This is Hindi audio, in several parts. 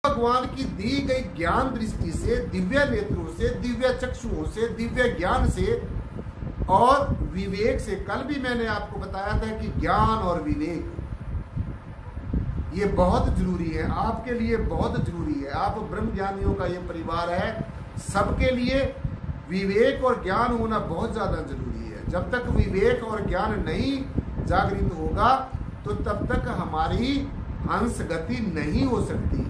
भगवान की दी गई ज्ञान दृष्टि से, दिव्य नेत्रों से, दिव्य चक्षुओं से, दिव्य ज्ञान से और विवेक से। कल भी मैंने आपको बताया था कि ज्ञान और विवेक ये बहुत जरूरी है, आपके लिए बहुत जरूरी है। आप ब्रह्म ज्ञानियों का ये परिवार है, सबके लिए विवेक और ज्ञान होना बहुत ज्यादा जरूरी है। जब तक विवेक और ज्ञान नहीं जागृत होगा तो तब तक हमारी हंस गति नहीं हो सकती,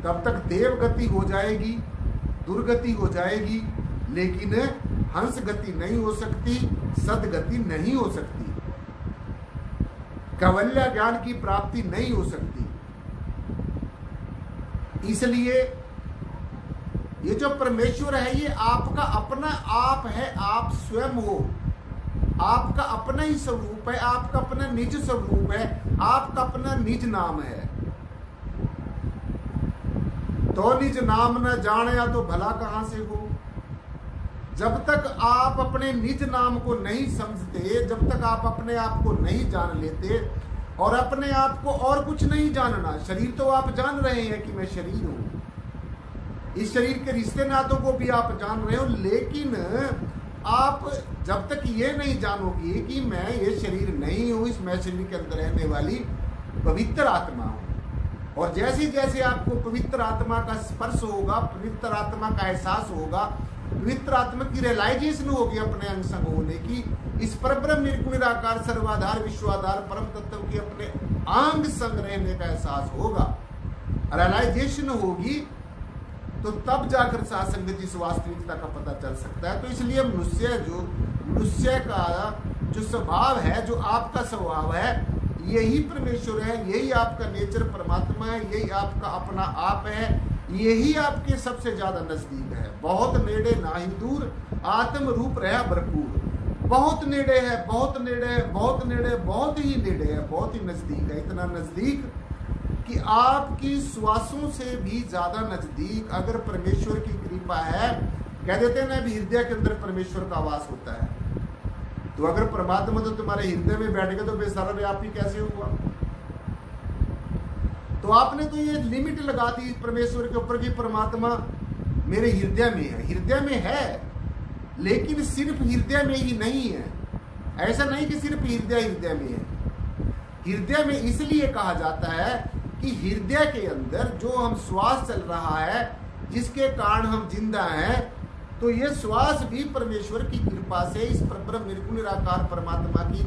तब तक देव गति हो जाएगी, दुर्गति हो जाएगी, लेकिन हंस गति नहीं हो सकती, सदगति नहीं हो सकती, कैवल्य ज्ञान की प्राप्ति नहीं हो सकती। इसलिए ये जो परमेश्वर है ये आपका अपना आप है, आप स्वयं हो, आपका अपना ही स्वरूप है, आपका अपना निज स्वरूप है, आपका अपना निज नाम है। तो निज नाम न जाने तो भला कहां से हो। जब तक आप अपने निज नाम को नहीं समझते, जब तक आप अपने आप को नहीं जान लेते, और अपने आप को और कुछ नहीं जानना, शरीर तो आप जान रहे हैं कि मैं शरीर हूं, इस शरीर के रिश्ते नातों को भी आप जान रहे हो, लेकिन आप जब तक ये नहीं जानोगे कि मैं ये शरीर नहीं हूं, इस मैं शरीर के अंदर रहने वाली पवित्र आत्मा हूं, और जैसे जैसे आपको पवित्र आत्मा का स्पर्श होगा, पवित्र आत्मा का एहसास होगा, पवित्र आत्मा की रियलाइजेशन होगी अपने अंग संग होने की, इस परब्रह्म निर्गुण निराकार सर्वाधार विश्वाधार परम तत्व के अपने अंग संग रहने का एहसास होगा, रियलाइजेशन होगी, तो तब जाकर सासंग इस वास्तविकता का पता चल सकता है। तो इसलिए मनुष्य का जो स्वभाव है, जो आपका स्वभाव है, यही परमेश्वर है, यही आपका नेचर परमात्मा है, यही आपका अपना आप है, यही आपके सबसे ज्यादा नजदीक है। बहुत नेड़े ना ही दूर, आत्म रूप रहा भरपूर। बहुत नेड़े है, बहुत नेड़े है, बहुत नेड़े, बहुत ही नेड़े है, बहुत ही नजदीक है, इतना नजदीक कि आपकी श्वासों से भी ज्यादा नजदीक। अगर परमेश्वर की कृपा है, कह देते हैं ना भी हृदय के अंदर परमेश्वर का वास होता है, तो अगर परमात्मा तो तुम्हारे हृदय में बैठ गए तो बेसर्वव्यापी कैसे हुआ। तो आपने तो ये लिमिट लगा दी परमेश्वर के ऊपर कि परमात्मा मेरे हृदय में है। हृदय में है, लेकिन सिर्फ हृदय में ही नहीं है। ऐसा नहीं कि सिर्फ हृदय में है। हृदय में इसलिए कहा जाता है कि हृदय के अंदर जो हम श्वास चल रहा है, जिसके कारण हम जिंदा हैं, तो ये श्वास भी परमेश्वर की कृपा से, इस परब्रह्म निर्गुण निराकार परमात्मा की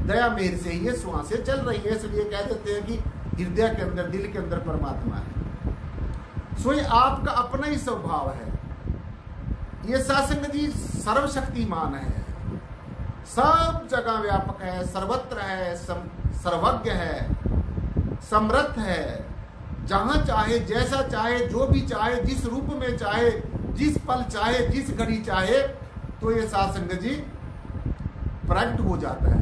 दया मेहर से ये श्वासें चल रही है। इसलिए कह देते हैं कि हृदय के अंदर, दिल के अंदर परमात्मा है। सो ये आपका अपना ही स्वभाव है। ये सासंग जी सर्वशक्तिमान है, सब जगह व्यापक है, सर्वत्र है, सर्वज्ञ है, समर्थ है, जहां चाहे, जैसा चाहे, जो भी चाहे, जिस रूप में चाहे, जिस पल चाहे, जिस घड़ी चाहे, तो ये सासंग जी प्रकट हो जाता है।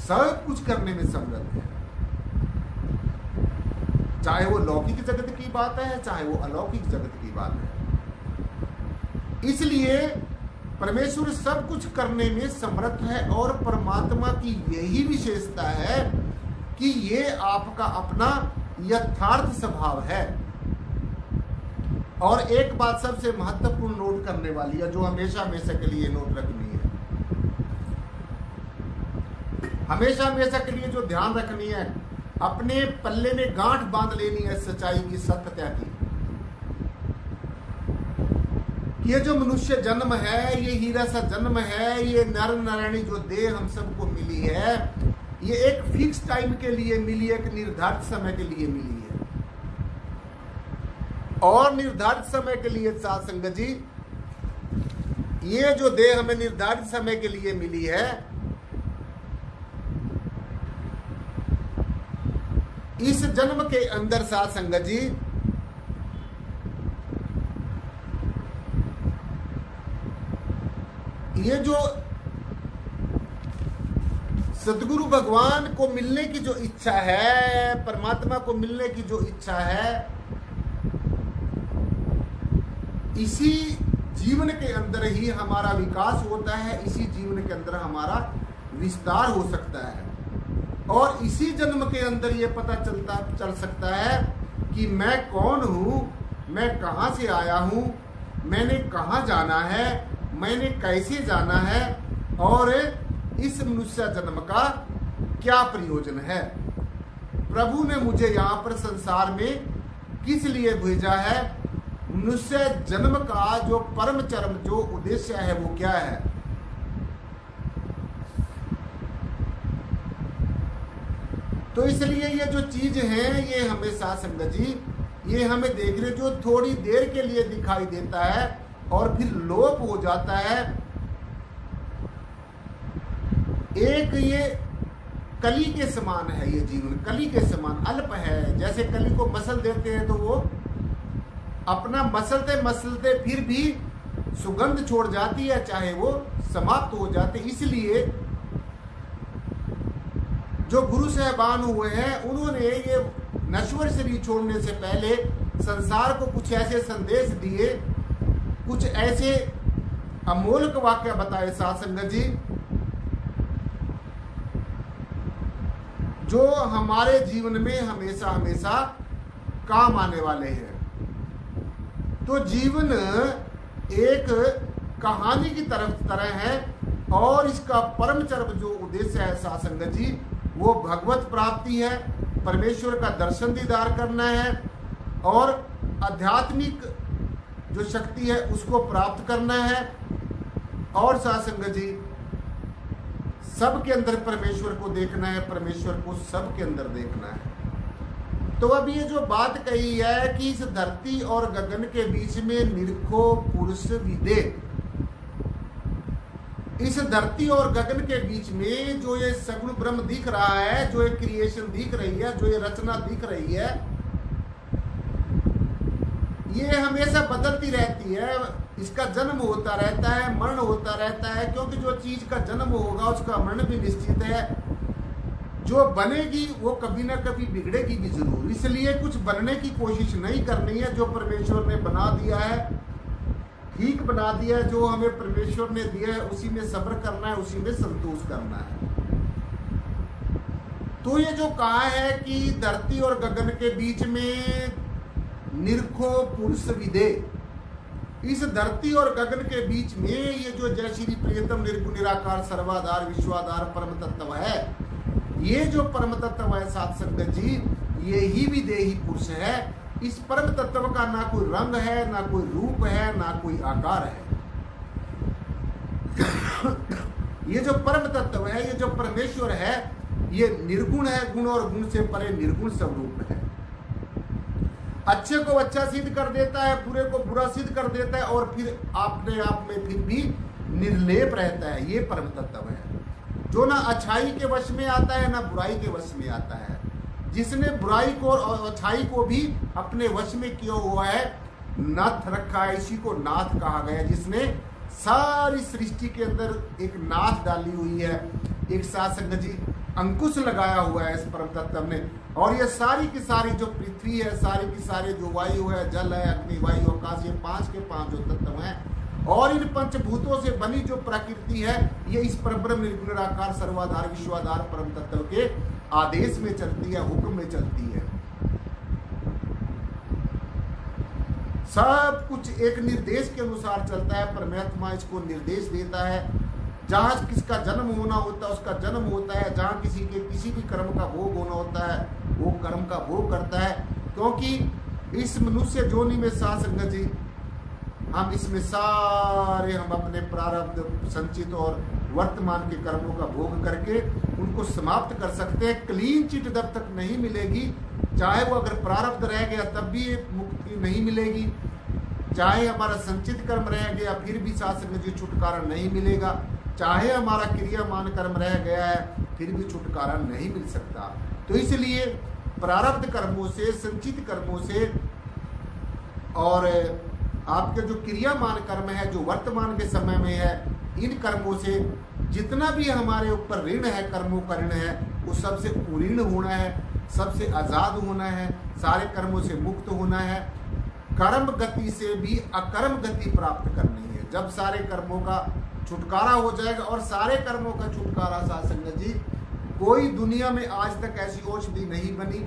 सब कुछ करने में समर्थ है, चाहे वो लौकिक जगत की बात है, चाहे वो अलौकिक जगत की बात है। इसलिए परमेश्वर सब कुछ करने में समर्थ है, और परमात्मा की यही विशेषता है कि ये आपका अपना यथार्थ स्वभाव है। और एक बात सबसे महत्वपूर्ण नोट करने वाली है, जो हमेशा हमेशा के लिए नोट रखनी है, हमेशा हमेशा के लिए जो ध्यान रखनी है, अपने पल्ले में गांठ बांध लेनी है सच्चाई की, सत्यता की। ये जो मनुष्य जन्म है, ये हीरा सा जन्म है, ये नर नारायणी जो देह हम सबको मिली है, ये एक फिक्स टाइम के लिए मिली है, एक निर्धारित समय के लिए मिली है। और निर्धारित समय के लिए साधु जी, ये जो देह हमें निर्धारित समय के लिए मिली है, इस जन्म के अंदर साध संगत जी ये जो सदगुरु भगवान को मिलने की जो इच्छा है, परमात्मा को मिलने की जो इच्छा है, इसी जीवन के अंदर ही हमारा विकास होता है, इसी जीवन के अंदर हमारा विस्तार हो सकता है। और इसी जन्म के अंदर ये पता चल सकता है कि मैं कौन हूँ, मैं कहाँ से आया हूँ, मैंने कहाँ जाना है, मैंने कैसे जाना है और इस मनुष्य जन्म का क्या प्रयोजन है। प्रभु ने मुझे यहाँ पर संसार में किस लिए भेजा है, मनुष्य जन्म का जो परम चरम जो उद्देश्य है वो क्या है। तो इसलिए ये जो चीज है ये हमेशा संगत जी ये हमें देखने जो थोड़ी देर के लिए दिखाई देता है और फिर लोप हो जाता है। एक ये कली के समान है, ये जीवन कली के समान अल्प है। जैसे कली को मसल देते हैं तो वो अपना मसलते मसलते फिर भी सुगंध छोड़ जाती है, चाहे वो समाप्त हो जाते। इसलिए जो गुरु साहबान हुए हैं उन्होंने ये नश्वर शरीर छोड़ने से पहले संसार को कुछ ऐसे संदेश दिए, कुछ ऐसे अमोलक वाक्य बताए साथ संगत जी, जो हमारे जीवन में हमेशा हमेशा काम आने वाले हैं। तो जीवन एक कहानी की तरह है और इसका परम चरम जो उद्देश्य है साथ संगत जी वो भगवत प्राप्ति है, परमेश्वर का दर्शन दीदार करना है और आध्यात्मिक जो शक्ति है उसको प्राप्त करना है। और साथ संगत जी सबके अंदर परमेश्वर को देखना है, परमेश्वर को सबके अंदर देखना है। तो अब ये जो बात कही है कि इस धरती और गगन के बीच में निरखो पुरुष विदे, इस धरती और गगन के बीच में जो ये सगुण ब्रह्म दिख रहा है, जो ये क्रिएशन दिख रही है, जो ये रचना दिख रही है, ये हमेशा बदलती रहती है। इसका जन्म होता रहता है, मरण होता रहता है, क्योंकि जो चीज का जन्म होगा उसका मरण भी निश्चित है। जो बनेगी वो कभी ना कभी बिगड़ेगी भी जरूर। इसलिए कुछ बनने की कोशिश नहीं करनी है। जो परमेश्वर ने बना दिया है ठीक बना दिया है, जो हमें परमेश्वर ने दिया है उसी में सब्र करना है, उसी में संतोष करना है। तो ये जो कहा है कि धरती और गगन के बीच में निरखो पुरुष विदे, इस धरती और गगन के बीच में ये जो जय श्री प्रियतम निर्गुण निराकार सर्वाधार विश्वाधार परम तत्व है, ये जो परम तत्व है साथ संगत जी ये ही विदेही पुरुष है। इस परम तत्व का ना कोई रंग है, ना कोई रूप है, ना कोई आकार है। ये जो परम तत्व है, ये जो परमेश्वर है, ये निर्गुण है, गुण और गुण से परे निर्गुण स्वरूप है। अच्छे को अच्छा सिद्ध कर देता है, बुरे को बुरा सिद्ध कर देता है और फिर अपने आप में फिर भी निर्लेप रहता है। ये परम तत्व है जो ना अच्छाई के वश में आता है ना बुराई के वश में आता है। जिसने बुराई को और अच्छाई को भी अपने वश में किया हुआ है, नाथ रखा है, इसी को नाथ कहा गया। जिसने सारी सृष्टि के अंदर एक नाथ डाली हुई है, एक साथ संगत जी अंकुश लगाया हुआ है इस परम तत्व ने। और ये सारी की सारी जो पृथ्वी है, सारी की सारी जो वायु है, जल है, अग्नि, वायु, आकाश, ये 5 के 5 जो तत्व हैं और इन पंचभूतों से बनी जो प्रकृति है, ये इस परब्रह्म निर्गुण निराकार सर्वाधार विश्वाधार परम तत्व के आदेश में चलती है, हुक्म में चलती है। सब कुछ एक निर्देश के अनुसार चलता है। परमात्मा इसको निर्देश देता है। जहाँ किसका जन्म होना होता है उसका जन्म होता है, जहाँ किसी के किसी भी कर्म का भोग होना होता है वो कर्म का भोग करता है। क्योंकि इस मनुष्य जोनि में साथ संगत जी हम इसमें सारे हम अपने प्रारब्ध संचित और वर्तमान के कर्मों का भोग करके उनको समाप्त कर सकते हैं। क्लीन चिट जब तक नहीं मिलेगी, चाहे वो अगर प्रारब्ध रह गया तब भी मुक्ति नहीं मिलेगी, चाहे हमारा संचित कर्म रह गया फिर भी साथ संगत जी छुटकारा नहीं मिलेगा, चाहे हमारा क्रियामान कर्म रह गया है फिर भी छुटकारा नहीं मिल सकता। तो इसलिए प्रारब्ध कर्मों से, संचित कर्मों से और आपके जो क्रियामान कर्म है जो वर्तमान के समय में है, इन कर्मों से जितना भी हमारे ऊपर ऋण है, कर्मों का ऋण है, वो सबसे पूर्ण होना है, सबसे आजाद होना है, सारे कर्मों से मुक्त होना है। कर्म गति से भी अकर्म गति प्राप्त करनी है। जब सारे कर्मों का छुटकारा हो जाएगा और सारे कर्मों का छुटकारा साथ संगत जी कोई दुनिया में आज तक ऐसी औषधि नहीं बनी,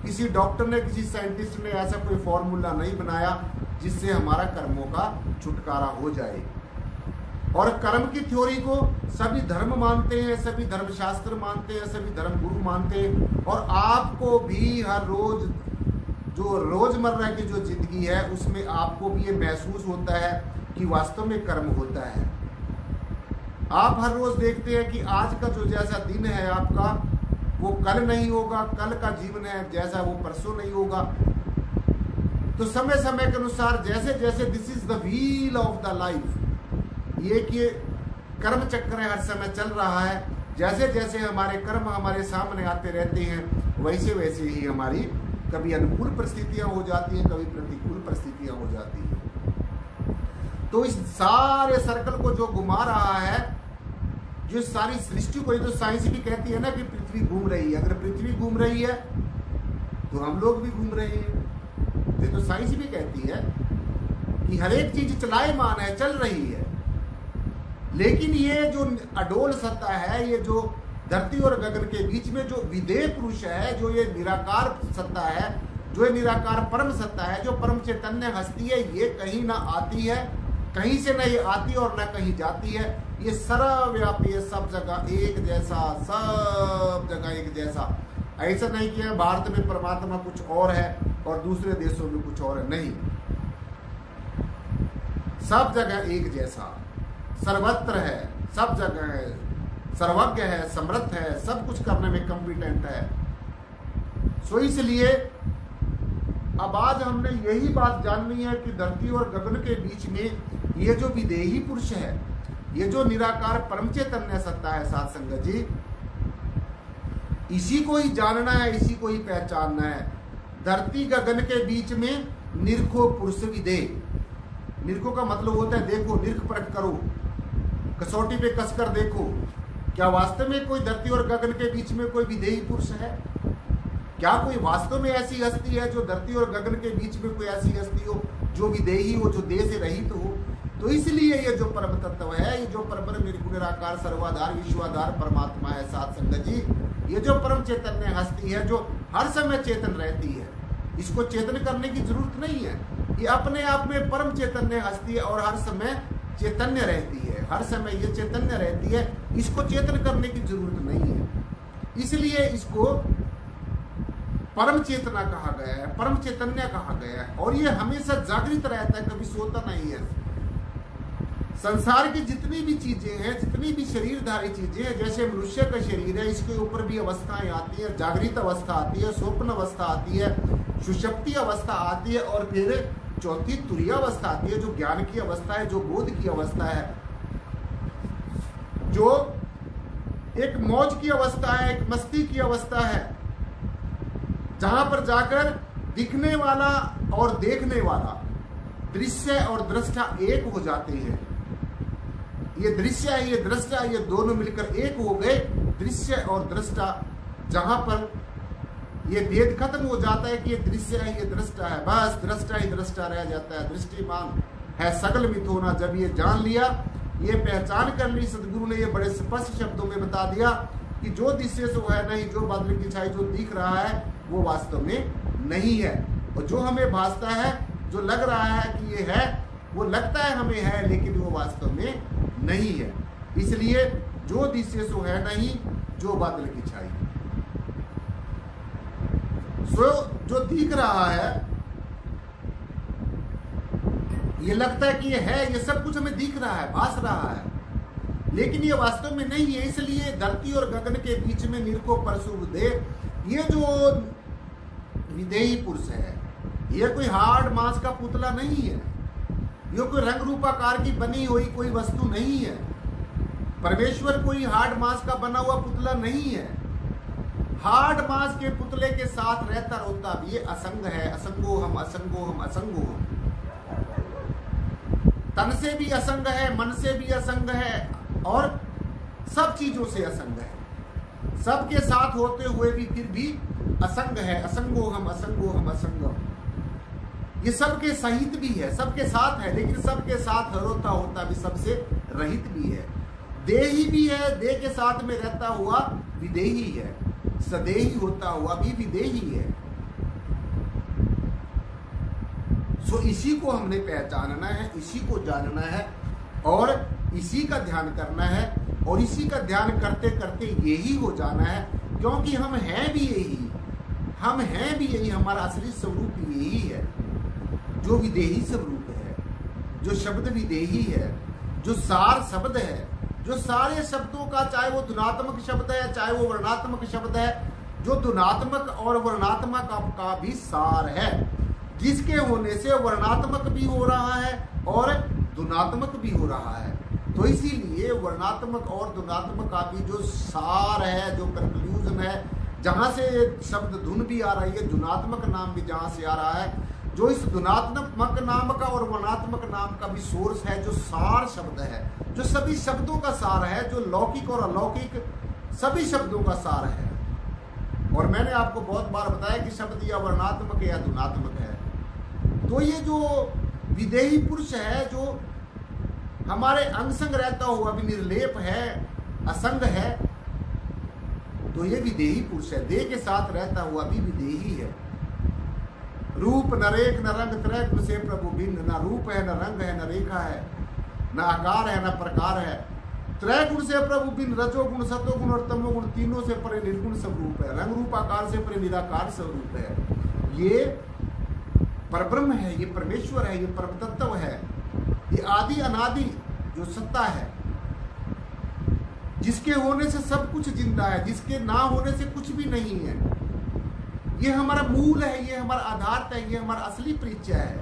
किसी डॉक्टर ने, किसी साइंटिस्ट ने ऐसा कोई फॉर्मूला नहीं बनाया जिससे हमारा कर्मों का छुटकारा हो जाए। और कर्म की थ्योरी को सभी धर्म मानते हैं, सभी धर्मशास्त्र मानते हैं, सभी धर्म गुरु मानते हैं। और आपको भी हर रोज जो रोजमर्रा की जो जिंदगी है उसमें आपको भी ये महसूस होता है कि वास्तव में कर्म होता है। आप हर रोज देखते हैं कि आज का जो जैसा दिन है आपका, वो कल नहीं होगा, कल का जीवन है जैसा वो परसों नहीं होगा। तो समय समय के अनुसार जैसे जैसे this is the wheel of the life, ये कि कर्म चक्र हर समय चल रहा है। जैसे जैसे हमारे कर्म हमारे सामने आते रहते हैं वैसे वैसे ही हमारी कभी अनुकूल परिस्थितियां हो जाती हैं, कभी प्रतिकूल परिस्थितियां हो जाती हैं। तो इस सारे सर्कल को जो घुमा रहा है, जो सारी सृष्टि को, जो साइंस भी कहती है ना कि पृथ्वी घूम रही है, अगर पृथ्वी घूम रही है तो हम लोग भी घूम रहे हैं। ये तो साइंस भी कहती है कि हर एक चीज चलायमान है, चल रही है। लेकिन ये जो अडोल सत्ता है, ये जो धरती और गगन के बीच में जो विदेह पुरुष है, जो ये निराकार सत्ता है, जो ये निराकार परम सत्ता है, जो परम चैतन्य हस्ती है, ये कहीं ना आती है, कहीं से ना ये आती और ना कहीं जाती है। ये सर्वव्यापी है, सब जगह एक जैसा, सब जगह एक जैसा। ऐसा नहीं कि भारत में परमात्मा कुछ और है और दूसरे देशों में कुछ और है, नहीं। सब जगह एक जैसा, सर्वत्र है, सब जगह है, सर्वज्ञ है, समर्थ है, सब कुछ करने में कॉम्पिटेंट है। सो इसलिए अब आज हमने यही बात जाननी है कि धरती और गगन के बीच में ये जो विदेही पुरुष है, ये जो निराकार परम चैतन्य सत्ता है, साध संगत जी, इसी को ही जानना है, इसी को ही पहचानना है। धरती गगन के बीच में निरखो पुरुष विदेह। निरखो का मतलब होता है देखो, निरख परख करो, कसौटी पे कसकर देखो। क्या वास्तव में कोई धरती और गगन के बीच में कोई विदेही पुरुष है? क्या कोई वास्तव में ऐसी हस्ती है जो धरती और गगन के बीच में कोई ऐसी हस्ती हो जो विदेही हो, जो देह से रहित हो? तो इसलिए ये जो परम तत्व है, ये जो परम निर्गुण निराकार सर्वाधार विश्वाधार परमात्मा है, साध संगत जी, ये जो परम चैतन्य हस्ती है, जो हर समय चेतन रहती है, इसको चेतन करने की जरूरत नहीं है। ये अपने आप में परम चैतन्य हस्ती है और हर समय चैतन्य रहती है, हर समय ये चैतन्य रहती है, इसको चेतन करने की जरूरत नहीं है। इसलिए इसको परम चेतना कहा गया है, परम चैतन्य कहा गया है। और ये हमेशा जागृत रहता है, कभी सोता नहीं है। संसार की जितनी भी चीजें हैं, जितनी भी शरीरधारी चीजें हैं, जैसे मनुष्य का शरीर है, इसके ऊपर भी अवस्थाएं आती है। जागृत अवस्था आती है, स्वप्न अवस्था आती है, सुषुप्ति अवस्था आती है, और फिर चौथी तुरीय अवस्था आती है, जो ज्ञान की अवस्था है, जो बोध की अवस्था है, जो एक मौज की अवस्था है, एक मस्ती की अवस्था है, जहां पर जाकर दिखने वाला और देखने वाला, दृश्य और दृष्टा एक हो जाते हैं। ये दृश्य है, ये दृष्टा, ये दोनों मिलकर एक हो गए। दृश्य और दृष्टा, जहां पर ये भेद खत्म हो जाता है कि ये दृश्य है, ये दृष्टा है, बस दृष्टा ही दृष्टा रह जाता है। दृष्टिमान है सकल मिथोना। जब ये जान लिया, ये पहचान कर ली, सदगुरु ने ये बड़े स्पष्ट शब्दों में बता दिया कि जो दिशे से है नहीं, जो बादल की छाई जो दिख रहा है वो वास्तव में नहीं है, और जो हमें भासता है, जो लग रहा है कि ये है, वो लगता है हमें है, लेकिन वो वास्तव में नहीं है। इसलिए जो दिशे से है नहीं, जो बादल की छाई, सो जो दिख रहा है, ये लगता है कि ये है, ये सब कुछ हमें दिख रहा है, भास रहा है, लेकिन ये वास्तव में नहीं है। इसलिए धरती और गगन के बीच में निरखो परशु विदेह, ये जो विदेही पुरुष है, ये कोई हार्ड मांस का पुतला नहीं है, ये कोई रंग रूपाकार की बनी हुई कोई वस्तु नहीं है। परमेश्वर कोई हार्ड मांस का बना हुआ पुतला नहीं है। हार्ड मांस के पुतले के साथ रहता रोता भी ये असंग है। असंगो हम, असंगो हम, असंगो हम। तन से भी असंग है, मन से भी असंग है, और सब चीजों से असंग है। सबके साथ होते हुए भी फिर भी असंग है। असंगो हम, असंगो हम, असंगो हम। ये सबके सहित भी है, सबके साथ है, लेकिन सबके साथ होता होता भी सबसे रहित भी है। देही भी है, देह के साथ में रहता हुआ विदेही है, सदेही होता हुआ भी विदेही है। सो इसी को हमने पहचानना है, इसी को जानना है और इसी का ध्यान करना है और इसी का ध्यान करते करते यही हो जाना है, क्योंकि हम हैं भी यही, हम हैं भी यही, हमारा असली स्वरूप यही है, जो विदेही स्वरूप है, जो शब्द विदेही है, जो सार शब्द है, जो सारे शब्दों का, चाहे वो धुनात्मक शब्द है चाहे वो वर्णात्मक शब्द है, जो धुनात्मक और वर्णात्मक का भी सार है, जिसके होने से वर्णात्मक भी हो रहा है और धुनात्मक भी हो रहा है। तो इसीलिए वर्णात्मक और धुनात्मक का भी जो सार है, जो कंक्लूजन है, जहां से शब्द धुन भी आ रही है, धुनात्मक नाम भी जहां से आ रहा है, जो इस धुनात्मक नाम का और वर्णात्मक नाम का भी सोर्स है, जो सार शब्द है, जो सभी शब्दों का सार है, जो लौकिक और अलौकिक सभी शब्दों का सार है। और मैंने आपको बहुत बार बताया कि शब्द या वर्णात्मक है या धुनात्मक है। तो ये जो विदेही पुरुष है, जो हमारे अंग संग रहता हुआ भी निर्लेप है, असंग है, तो ये विदेही पुरुष है, देह के साथ रहता हुआ भी विदेही है। रूप नरेक न रंग त्रय गुण से प्रभु भिन्न, न रूप है न रंग है न रेखा है, न आकार है न प्रकार है, त्रय गुण से प्रभु भिन्न, रजो गुण सतो गुण और तमो गुण तीनों से परे निर्गुण स्वरूप है, रंग रूप आकार से परे निराकार स्वरूप है। ये परब्रह्म है, ये परमेश्वर है, ये परम तत्व है, ये आदि अनादि जो सत्ता है, जिसके होने से सब कुछ जिंदा है, जिसके ना होने से कुछ भी नहीं है। ये हमारा मूल है, ये हमारा आधार है, ये हमारा असली परिचय है,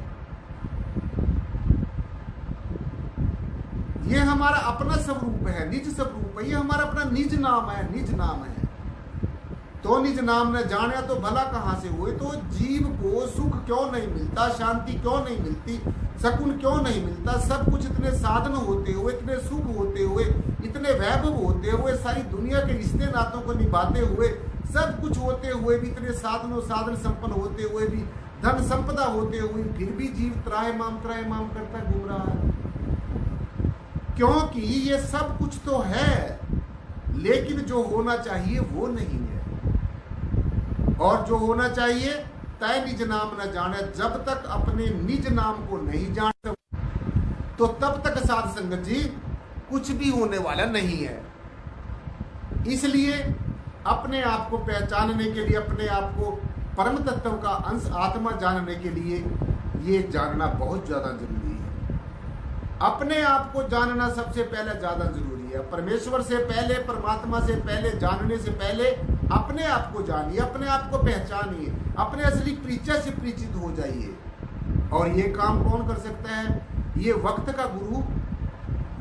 ये हमारा अपना स्वरूप है, निज स्वरूप है, ये हमारा अपना निज नाम है, निज नाम है। तो निज नाम न जाने तो भला कहां से हुए। तो जीव को सुख क्यों नहीं मिलता, शांति क्यों नहीं मिलती, सकून क्यों नहीं मिलता, सब कुछ इतने साधन होते हुए, इतने सुख होते हुए, इतने वैभव होते हुए, सारी दुनिया के रिश्ते नातों को निभाते हुए, सब कुछ होते हुए भी, इतने साधन संपन्न होते हुए भी, धन संपदा होते हुए, फिर भी जीव त्राहिमाम करता घूम रहा है। क्योंकि ये सब कुछ तो है, लेकिन जो होना चाहिए वो नहीं है। और जो होना चाहिए, तय निज नाम न जाने, जब तक अपने निज नाम को नहीं जान तो तब तक साध संगत जी कुछ भी होने वाला नहीं है। इसलिए अपने आप को पहचानने के लिए, अपने आप को परम तत्व का अंश आत्मा जानने के लिए ये जानना बहुत ज्यादा जरूरी है। अपने आप को जानना सबसे पहले ज्यादा जरूरी है। परमेश्वर से पहले, परमात्मा से पहले, जानने से पहले अपने आप को जानिए, अपने आप को पहचानिए, अपने असली परिचय से परिचित हो जाइए। और ये काम कौन कर सकता है? ये वक्त का गुरु,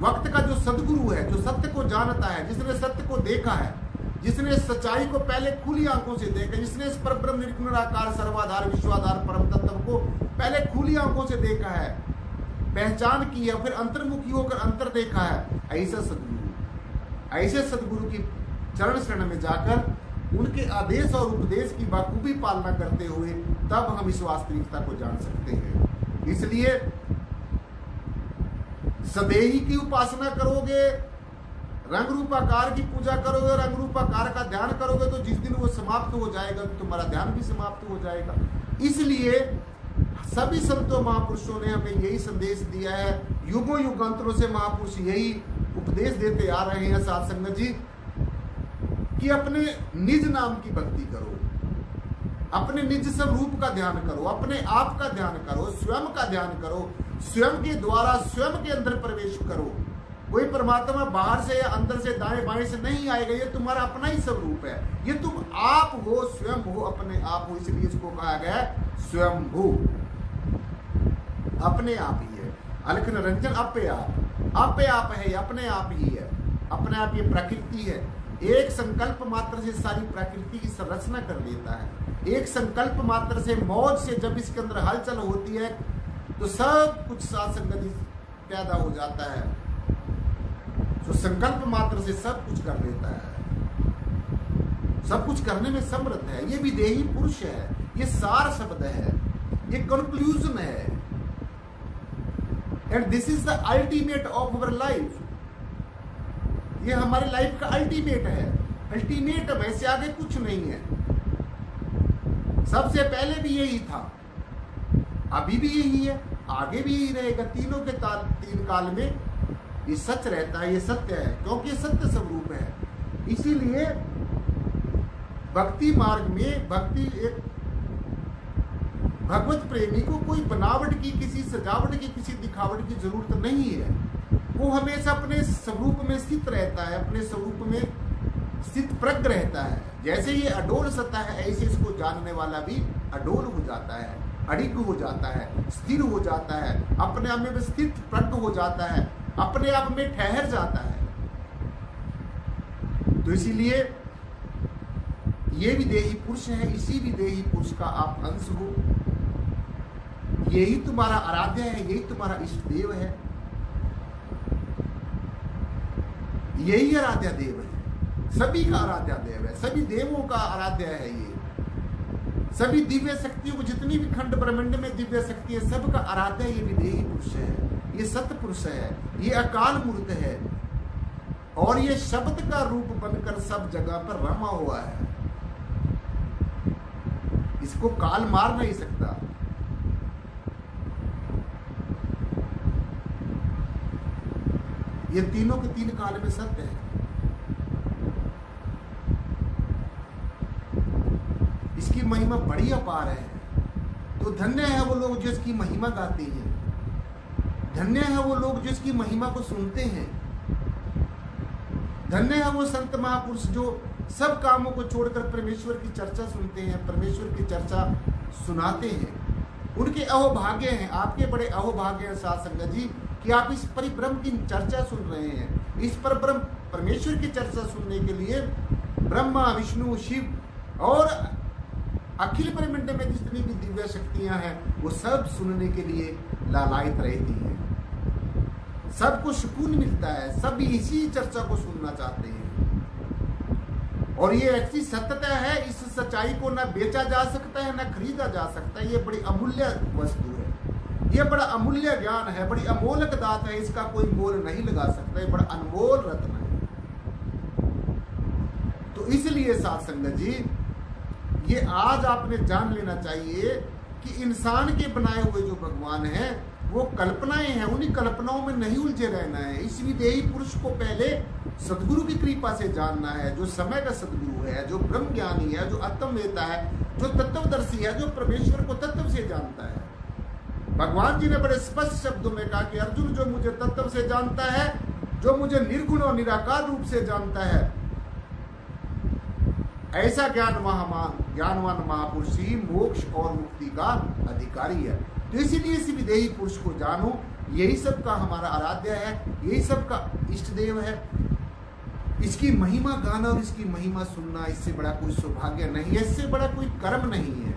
वक्त का जो सदगुरु है, जो सत्य को जानता है, जिसने सत्य को देखा है, जिसने सच्चाई को पहले खुली आंखों से देखा, जिसने इस परब्रह्म निर्गुण निराकार सर्वाधार विश्वाधार परम तत्व को पहले खुली आंखों से देखा है, पहचान की है, फिर अंतर्मुखी होकर अंतर देखा है, ऐसा सदगुरु, ऐसे सदगुरु की चरण शरण में जाकर उनके आदेश और उपदेश की बाखूबी पालना करते हुए तब हम इस वास्तविकता को जान सकते हैं। इसलिए सदेही की उपासना करोगे, रंग रूपाकार की पूजा करोगे, रंग रूपाकार का ध्यान करोगे, तो जिस दिन वो समाप्त हो जाएगा तो तुम्हारा ध्यान भी समाप्त हो जाएगा। इसलिए सभी संतों महापुरुषों ने हमें यही संदेश दिया है, युगों युगांतरों से महापुरुष यही उपदेश देते आ रहे हैं साध संगत जी, कि अपने निज नाम की भक्ति करो, अपने निज स्वरूप का ध्यान करो, अपने आप का ध्यान करो, स्वयं का ध्यान करो, स्वयं के द्वारा स्वयं के अंदर प्रवेश करो। कोई परमात्मा बाहर से या अंदर से दाएं बाएं से नहीं आएगा, ये तुम्हारा अपना ही स्वरूप है, ये तुम आप हो, स्वयं हो, अपने आप हो। इसलिए इसको कहा गया है स्वयंभू, अपने आप ही है। अलख निरंजन अपे आप है, अपने आप ही है, अपने आप ये प्रकृति है। एक संकल्प मात्र से सारी प्रकृति की संरचना कर देता है। एक संकल्प मात्र से, मौज से जब इसके अंदर हलचल होती है तो सब कुछ साथ संगति पैदा हो जाता है। तो संकल्प मात्र से सब कुछ कर लेता है, सब कुछ करने में समर्थ है। ये विदेही पुरुष है, ये सार शब्द है, ये कंक्लूजन है। And this is the ultimate of our life. ये हमारे लाइफ का अल्टीमेट है, अल्टीमेट, वैसे आगे कुछ नहीं है। सबसे पहले भी यही था, अभी भी यही है, आगे भी यही रहेगा। तीनों के तीन काल में ये सच रहता है, ये सत्य है, क्योंकि ये सत्य स्वरूप है। इसीलिए भक्ति मार्ग में एक भगवत प्रेमी को कोई बनावट की, किसी सजावट की, किसी दिखावट की जरूरत नहीं है। वो हमेशा अपने स्वरूप में स्थित रहता है, अपने स्वरूप में स्थित प्रज्ञ रहता है। जैसे ये अडोल सत्ता है, ऐसे इसको जानने वाला भी अडोल हो जाता है, अडिग हो जाता है, स्थिर हो जाता है, अपने आप में स्थित प्रज्ञ हो जाता है, अपने आप में ठहर जाता है। तो इसीलिए ये विदेही पुरुष है, इसी विदेही पुरुष का आप अंश हो। यही तुम्हारा आराध्य है, यही तुम्हारा इष्ट देव है, यही आराध्य देव है, सभी का आराध्य देव है, सभी देवों का आराध्य है। ये सभी दिव्य शक्तियों को, जितनी भी खंड ब्रह्मांड में दिव्य शक्ति है, सबका आराध्य ये विदेही पुरुष है, ये सत पुरुष है, ये अकाल मूर्त है, और ये शब्द का रूप बनकर सब जगह पर रमा हुआ है। इसको काल मार नहीं सकता। ये तीनों के तीन काल में सत्य है। इसकी महिमा बड़ी अपार है। तो धन्य है वो लोग जो इसकी महिमा गाते हैं, धन्य है वो लोग जो इसकी महिमा को सुनते हैं, धन्य है वो संत महापुरुष जो सब कामों को छोड़कर परमेश्वर की चर्चा सुनते हैं, परमेश्वर की चर्चा सुनाते हैं। उनके अहोभाग्य हैं, आपके बड़े अहोभाग्य हैं साध संगत जी, कि आप इस परिब्रह्म की चर्चा सुन रहे हैं। इस परब्रह्म परमेश्वर की चर्चा सुनने के लिए ब्रह्मा, विष्णु, शिव और अखिल ब्रह्मांड में जितनी भी दिव्य शक्तियां हैं, वो सब सुनने के लिए लालायित रहती हैं। सबको सुकून मिलता है, सब इसी चर्चा को सुनना चाहते हैं। और ये ऐसी सत्यता है, इस सच्चाई को ना बेचा जा सकता है, ना खरीदा जा सकता है। ये बड़ी अमूल्य वस्तु है, ये बड़ा अमूल्य ज्ञान है, बड़ी अमोलक दात है, इसका कोई मोल नहीं लगा सकता। ये बड़ा अनमोल रत्न है। तो इसलिए साध संगत जी, ये आज आपने जान लेना चाहिए कि इंसान के बनाए हुए जो भगवान हैं, वो कल्पनाएं हैं, उन्हीं कल्पनाओं में नहीं उलझे रहना है। इस विदेही पुरुष को पहले सदगुरु की कृपा से जानना है, जो समय का सदगुरु है, जो ब्रह्म ज्ञानी है, जो आत्मवेता है, जो तत्वदर्शी है, जो परमेश्वर को तत्व से जानता है। भगवान जी ने बड़े स्पष्ट शब्दों में कहा कि अर्जुन, जो मुझे तत्व से जानता है, जो मुझे निर्गुण और निराकार रूप से जानता है, ऐसा ज्ञानवान महापुरुष ही मोक्ष और मुक्ति का अधिकारी है। तो इसीलिए इस विदेही पुरुष को जानो, यही सब का हमारा आराध्य है, यही सब का इष्ट देव है। इसकी महिमा गाना और इसकी महिमा सुनना, इससे बड़ा कोई सौभाग्य नहीं है, इससे बड़ा कोई कर्म नहीं है।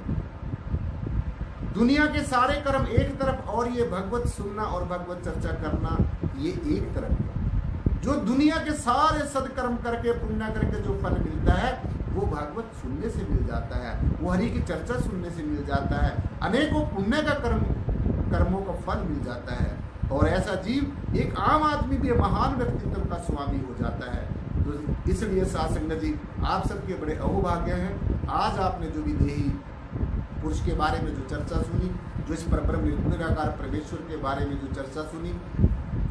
दुनिया के सारे कर्म एक तरफ, और ये भगवत सुनना और भगवत चर्चा करना ये एक तरफ है। जो दुनिया के सारे सदकर्म करके, पुण्य करके जो फल मिलता है, वो भागवत सुनने से मिल जाता है, वो हरि की चर्चा सुनने से मिल जाता है, अनेकों पुण्य का कर्मों का फल मिल जाता है। और ऐसा जीव, एक आम आदमी भी महान व्यक्तित्व का स्वामी हो जाता है। तो इसलिए साध संगत जी, आप सबके बड़े अहोभाग्य हैं। आज आपने जो विदेही पुरुष के बारे में जो चर्चा सुनी, जो इस परब्रह्म निराकार परमेश्वर के बारे में जो चर्चा सुनी,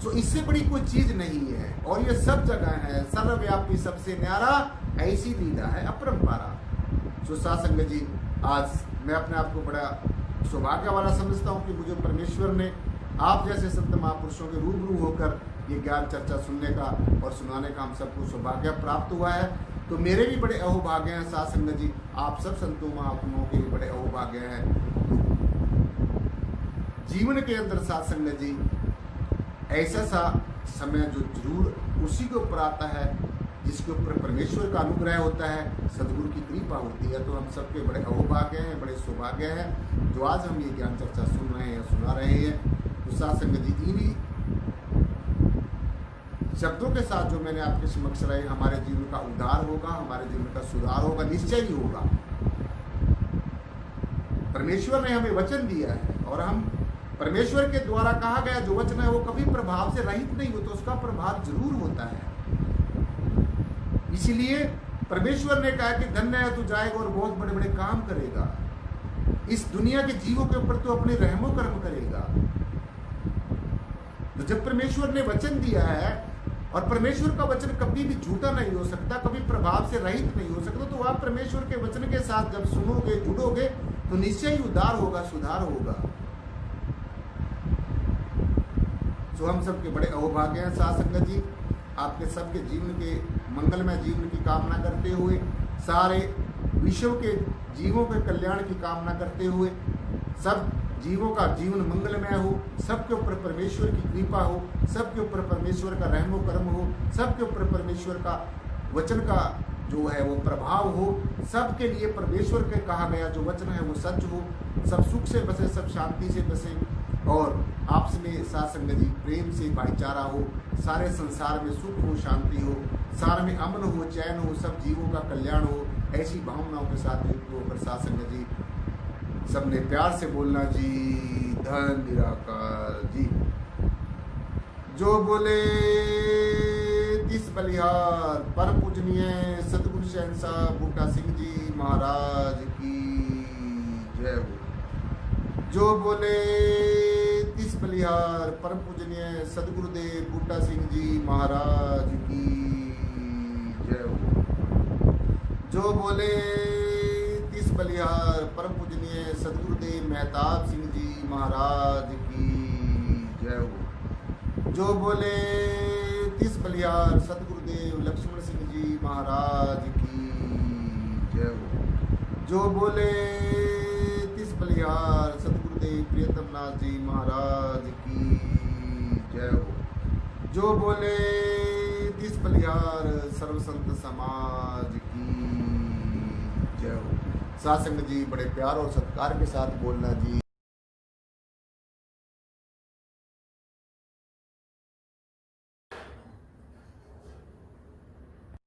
तो इससे बड़ी कोई चीज नहीं है। और ये सब जगह है, सर्वव्यापी, सबसे न्यारा, ऐसी लीला है अपरंपारा। तो साध संगत जी, आज मैं अपने आप को बड़ा सौभाग्य वाला समझता हूँ कि मुझे परमेश्वर ने आप जैसे संत महापुरुषों के रूबरू होकर ये ज्ञान चर्चा सुनने का और सुनाने का हम सबको सौभाग्य प्राप्त हुआ है। तो मेरे भी बड़े अहोभाग्य हैं साध संगत जी, आप सब संतों महापुरुषों के भी बड़े अहोभाग्य हैं। जीवन के अंदर साध संगत जी, ऐसा सा समय जो जरूर उसी के ऊपर आता है जिसके ऊपर परमेश्वर का अनुग्रह होता है, सदगुरु की कृपा होती है। तो हम सबके बड़े अहोभाग्य हैं, बड़े सौभाग्य हैं जो आज हम ये ज्ञान चर्चा सुन रहे हैं, सुना रहे हैं। तो साध संगत जी, इन्हीं शब्दों के साथ जो मैंने आपके समक्ष रहे, हमारे जीवन का उद्धार होगा, हमारे जीवन का सुधार होगा, निश्चय ही होगा। परमेश्वर ने हमें वचन दिया है, और हम परमेश्वर के द्वारा कहा गया जो वचन है वो कभी प्रभाव से रहित नहीं होता, उसका प्रभाव जरूर होता है। इसलिए परमेश्वर ने कहा कि धन्य है तू जाएगा और बहुत बड़े बड़े काम करेगा, इस दुनिया के जीवों के ऊपर तो अपने रहमो कर्म करेगा। तो जब परमेश्वर ने वचन दिया है, और परमेश्वर का वचन कभी भी झूठा नहीं हो सकता, कभी प्रभाव से रहित नहीं हो सकता, तो आप परमेश्वर के वचन के साथ जब सुनोगे, जुड़ोगे, तो निश्चय ही उद्धार होगा, सुधार होगा। तो हम सबके बड़े अहोभाग्य हैं साथ संगत जी, आपके सबके जीवन के मंगलमय जीवन की कामना करते हुए, सारे विश्व के जीवों के कल्याण की कामना करते हुए, सब जीवों का जीवन मंगलमय हो, सबके ऊपर परमेश्वर की कृपा हो, सबके ऊपर परमेश्वर का रहमो कर्म हो, सबके ऊपर परमेश्वर का वचन का जो है वो प्रभाव हो, सबके लिए परमेश्वर के कहा गया जो वचन है वो सच हो, सब सुख से बसे, सब शांति से बसे, और आपस में साथ संगत जी प्रेम से भाईचारा हो, सारे संसार में सुख हो, शांति हो, सारे में अमन हो, चैन हो, सब जीवों का कल्याण हो, ऐसी भावनाओं के साथ युक्त होकर साथ संगत जी सबने प्यार से बोलना जी। धन निराकार जी। जो बोले तिस बलिहार परम पूजनीय सतगुरु शहंशाह बूटा सिंह जी महाराज की जय हो। जो बोले तिस बलिहार परम पूजनीय सदगुरुदेव बूटा सिंह जी महाराज की जय हो। जो बोले तिस बलिहार परम पूजनीय सदगुरुदेव मेहताब सिंह जी महाराज की जय हो। जो बोले तिस बलिहार सदगुरुदेव लक्ष्मण सिंह जी महाराज की जय हो। जो बोले तिस बलिहार सदगुरुदेव प्रियतम नाथ जी महाराज की जय हो। जो बोले तिस बलिहार सर्व संत समाज की जय हो। साथ संगत जी बड़े प्यार और सत्कार के साथ बोलना जी।